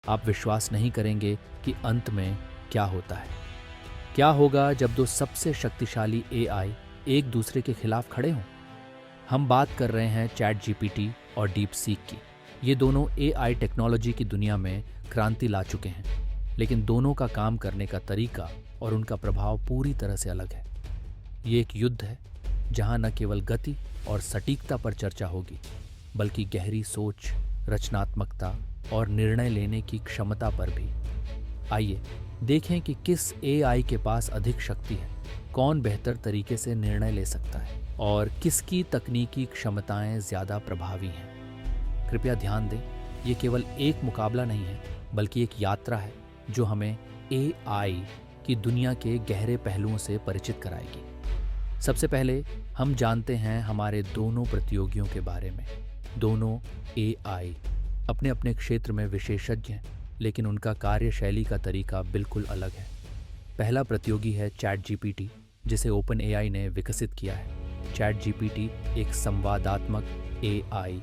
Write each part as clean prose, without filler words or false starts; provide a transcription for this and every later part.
आप विश्वास नहीं करेंगे कि अंत में क्या होता है। क्या होगा जब दो सबसे शक्तिशाली एआई एक दूसरे के खिलाफ खड़े हों? हम बात कर रहे हैं चैट जीपीटी और डीप सीक की। ये दोनों एआई टेक्नोलॉजी की दुनिया में क्रांति ला चुके हैं, लेकिन दोनों का काम करने का तरीका और उनका प्रभाव पूरी तरह से अलग है। ये एक युद्ध है जहां न केवल गति और सटीकता पर चर्चा होगी, बल्कि गहरी सोच, रचनात्मकता और निर्णय लेने की क्षमता पर भी। आइए देखें कि किस एआई के पास अधिक शक्ति है, कौन बेहतर तरीके से निर्णय ले सकता है और किसकी तकनीकी क्षमताएं ज़्यादा प्रभावी हैं। कृपया ध्यान दें, ये केवल एक मुकाबला नहीं है, बल्कि एक यात्रा है जो हमें एआई की दुनिया के गहरे पहलुओं से परिचित कराएगी। सबसे पहले हम जानते हैं हमारे दोनों प्रतियोगियों के बारे में। दोनों एआई अपने अपने क्षेत्र में विशेषज्ञ हैं, लेकिन उनका कार्यशैली का तरीका बिल्कुल अलग है। पहला प्रतियोगी है चैट जीपीटी, जिसे ओपन एआई ने विकसित किया है। चैट जीपीटी एक संवादात्मक एआई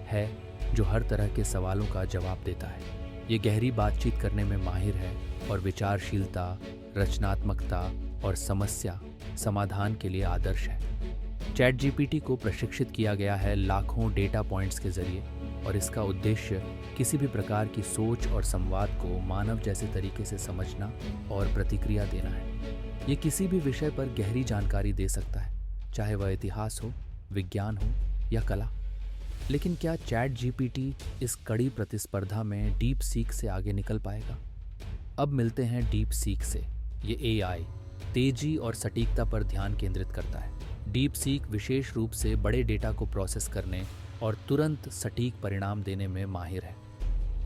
है जो हर तरह के सवालों का जवाब देता है। ये गहरी बातचीत करने में माहिर है और विचारशीलता, रचनात्मकता और समस्या समाधान के लिए आदर्श है। चैट जीपीटी को प्रशिक्षित किया गया है लाखों डेटा पॉइंट्स के जरिए, और इसका उद्देश्य किसी भी प्रकार की सोच और संवाद को मानव जैसे तरीके से समझना और प्रतिक्रिया देना है। ये किसी भी विषय पर गहरी जानकारी दे सकता है, चाहे वह इतिहास हो, विज्ञान हो या कला। लेकिन क्या चैट जीपीटी इस कड़ी प्रतिस्पर्धा में डीप सीक से आगे निकल पाएगा? अब मिलते हैं डीप सीक से। ये एआई तेजी और सटीकता पर ध्यान केंद्रित करता है। डीप सीक विशेष रूप से बड़े डेटा को प्रोसेस करने और तुरंत सटीक परिणाम देने में माहिर है।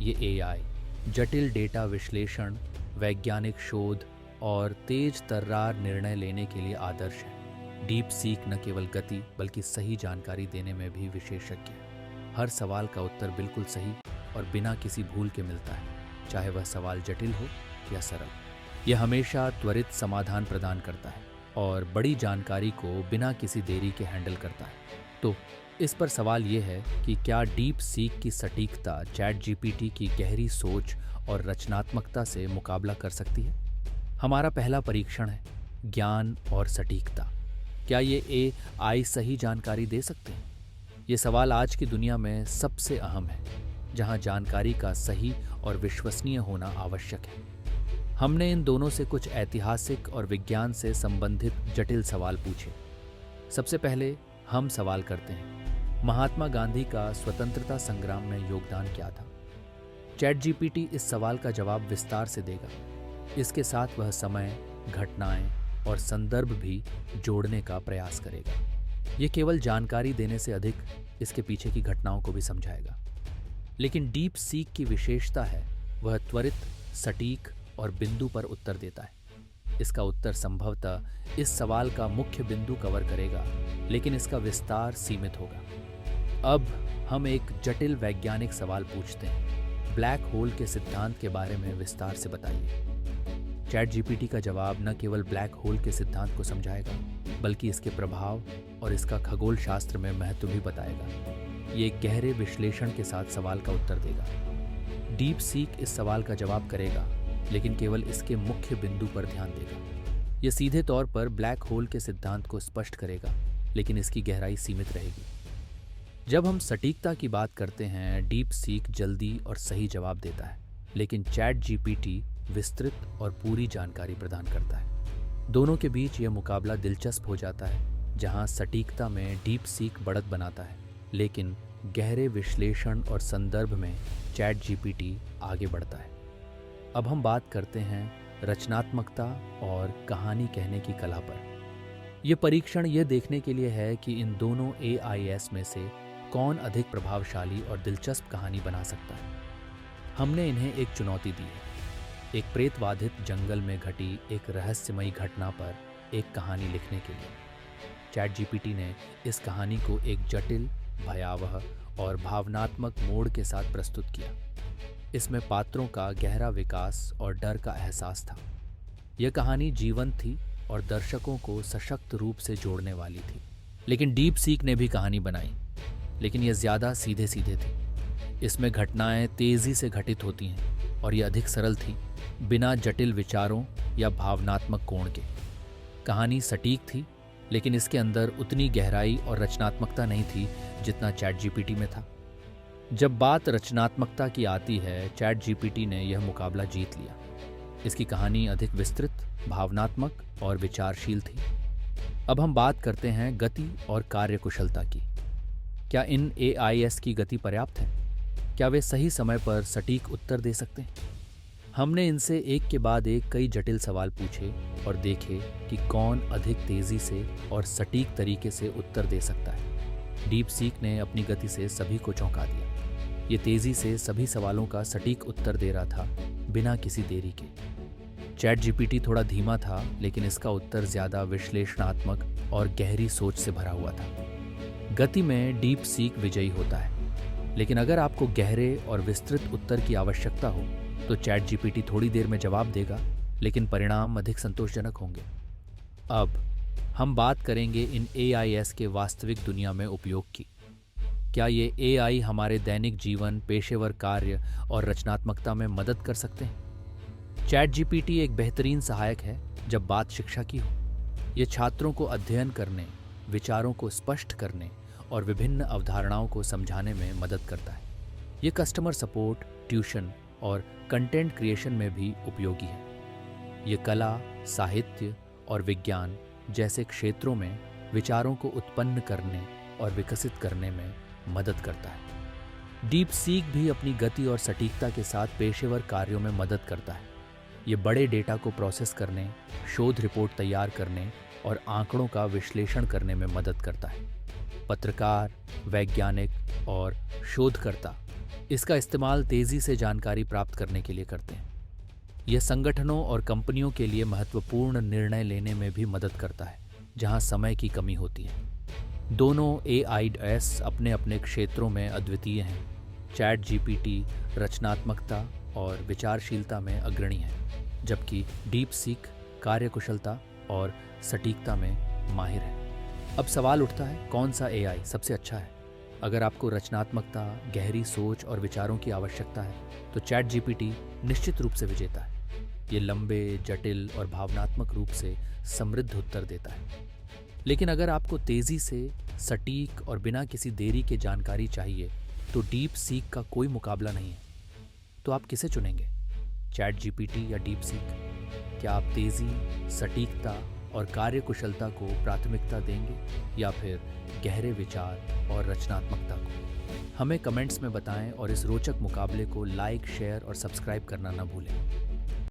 ये एआई जटिल डेटा विश्लेषण, वैज्ञानिक शोध और तेज तर्रार निर्णय लेने के लिए आदर्श है। डीप सीक न केवल गति बल्कि सही जानकारी देने में भी विशेषज्ञ है। हर सवाल का उत्तर बिल्कुल सही और बिना किसी भूल के मिलता है, चाहे वह सवाल जटिल हो या सरल। यह हमेशा त्वरित समाधान प्रदान करता है और बड़ी जानकारी को बिना किसी देरी के हैंडल करता है। तो इस पर सवाल ये है कि क्या डीप सीक की सटीकता चैट जीपीटी की गहरी सोच और रचनात्मकता से मुकाबला कर सकती है? हमारा पहला परीक्षण है ज्ञान और सटीकता। क्या ये एआई सही जानकारी दे सकते हैं? ये सवाल आज की दुनिया में सबसे अहम है, जहां जानकारी का सही और विश्वसनीय होना आवश्यक है। हमने इन दोनों से कुछ ऐतिहासिक और विज्ञान से संबंधित जटिल सवाल पूछे। सबसे पहले हम सवाल करते हैं, महात्मा गांधी का स्वतंत्रता संग्राम में योगदान क्या था? चैट जीपीटी इस सवाल का जवाब विस्तार से देगा। इसके साथ वह समय, घटनाएं और संदर्भ भी जोड़ने का प्रयास करेगा। ये केवल जानकारी देने से अधिक इसके पीछे की घटनाओं को भी समझाएगा। लेकिन डीप सीक की विशेषता है वह त्वरित, सटीक और बिंदु पर उत्तर देता है। इसका उत्तर संभवतः इस सवाल का मुख्य बिंदु कवर करेगा, लेकिन इसका विस्तार सीमित होगा। अब हम एक जटिल वैज्ञानिक सवाल पूछते हैं, ब्लैक होल के सिद्धांत के बारे में विस्तार से बताइए। चैट जीपीटी का जवाब न केवल ब्लैक होल के सिद्धांत को समझाएगा, बल्कि इसके प्रभाव और इसका खगोल शास्त्र में महत्व भी बताएगा। ये एक गहरे विश्लेषण के साथ सवाल का उत्तर देगा। डीप सीक इस सवाल का जवाब करेगा, लेकिन केवल इसके मुख्य बिंदु पर ध्यान देगा। यह सीधे तौर पर ब्लैक होल के सिद्धांत को स्पष्ट करेगा, लेकिन इसकी गहराई सीमित रहेगी। जब हम सटीकता की बात करते हैं, डीप सीक जल्दी और सही जवाब देता है, लेकिन चैट जीपीटी विस्तृत और पूरी जानकारी प्रदान करता है। दोनों के बीच यह मुकाबला दिलचस्प हो जाता है, जहां सटीकता में डीप सीक बढ़त बनाता है, लेकिन गहरे विश्लेषण और संदर्भ में चैट जीपीटी आगे बढ़ता है। अब हम बात करते हैं रचनात्मकता और कहानी कहने की कला पर। यह परीक्षण यह देखने के लिए है कि इन दोनों एआईएस में से कौन अधिक प्रभावशाली और दिलचस्प कहानी बना सकता है। हमने इन्हें एक चुनौती दी है, एक प्रेतबाधित जंगल में घटी एक रहस्यमयी घटना पर एक कहानी लिखने के लिए। चैट जीपीटी ने इस कहानी को एक जटिल, भयावह और भावनात्मक मोड़ के साथ प्रस्तुत किया। इसमें पात्रों का गहरा विकास और डर का एहसास था। यह कहानी जीवंत थी और दर्शकों को सशक्त रूप से जोड़ने वाली थी। लेकिन डीप सीक ने भी कहानी बनाई, लेकिन यह ज़्यादा सीधे सीधे थी। इसमें घटनाएं तेज़ी से घटित होती हैं, और ये अधिक सरल थी, बिना जटिल विचारों या भावनात्मक कोण के। कहानी सटीक थी, लेकिन इसके अंदर उतनी गहराई और रचनात्मकता नहीं थी जितना चैट जीपीटी में था। जब बात रचनात्मकता की आती है, चैट जीपीटी ने यह मुकाबला जीत लिया। इसकी कहानी अधिक विस्तृत, भावनात्मक और विचारशील थी। अब हम बात करते हैं गति और कार्यकुशलता की। क्या इन एआईएस की गति पर्याप्त है? क्या वे सही समय पर सटीक उत्तर दे सकते हैं? हमने इनसे एक के बाद एक कई जटिल सवाल पूछे और देखे कि कौन अधिक तेजी से और सटीक तरीके से उत्तर दे सकता है। डीप सीक ने अपनी गति से सभी को चौंका दिया। ये तेजी से सभी सवालों का सटीक उत्तर दे रहा था, बिना किसी देरी के। चैट जीपीटी थोड़ा धीमा था, लेकिन इसका उत्तर ज्यादा विश्लेषणात्मक और गहरी सोच से भरा हुआ था। गति में डीप सीक विजयी होता है, लेकिन अगर आपको गहरे और विस्तृत उत्तर की आवश्यकता हो तो चैट जीपीटी थोड़ी देर में जवाब देगा, लेकिन परिणाम अधिक संतोषजनक होंगे। अब हम बात करेंगे इन एआईएस के वास्तविक दुनिया में उपयोग की। क्या ये एआई हमारे दैनिक जीवन, पेशेवर कार्य और रचनात्मकता में मदद कर सकते हैं? चैट जीपीटी एक बेहतरीन सहायक है जब बात शिक्षा की हो। ये छात्रों को अध्ययन करने, विचारों को स्पष्ट करने और विभिन्न अवधारणाओं को समझाने में मदद करता है। ये कस्टमर सपोर्ट, ट्यूशन और कंटेंट क्रिएशन में भी उपयोगी है। ये कला, साहित्य और विज्ञान जैसे क्षेत्रों में विचारों को उत्पन्न करने और विकसित करने में मदद करता है। डीप सीक भी अपनी गति और सटीकता के साथ पेशेवर कार्यों में मदद करता है। ये बड़े डेटा को प्रोसेस करने, शोध रिपोर्ट तैयार करने और आंकड़ों का विश्लेषण करने में मदद करता है। पत्रकार, वैज्ञानिक और शोधकर्ता इसका इस्तेमाल तेजी से जानकारी प्राप्त करने के लिए करते हैं। यह संगठनों और कंपनियों के लिए महत्वपूर्ण निर्णय लेने में भी मदद करता है, जहां समय की कमी होती है। दोनों एआईएस अपने अपने क्षेत्रों में अद्वितीय हैं। चैट जीपीटी रचनात्मकता और विचारशीलता में अग्रणी है, जबकि डीप सीक कार्यकुशलता और सटीकता में माहिर है। अब सवाल उठता है, कौन सा एआई सबसे अच्छा है? अगर आपको रचनात्मकता, गहरी सोच और विचारों की आवश्यकता है तो चैट जीपीटी निश्चित रूप से विजेता है। ये लंबे, जटिल और भावनात्मक रूप से समृद्ध उत्तर देता है। लेकिन अगर आपको तेजी से, सटीक और बिना किसी देरी के जानकारी चाहिए तो डीप सीक का कोई मुकाबला नहीं है। तो आप किसे चुनेंगे, चैट जीपीटी या डीप सीक? क्या आप तेजी, सटीकता और कार्यकुशलता को प्राथमिकता देंगे या फिर गहरे विचार और रचनात्मकता को? हमें कमेंट्स में बताएं और इस रोचक मुकाबले को लाइक, शेयर और सब्सक्राइब करना न भूलें।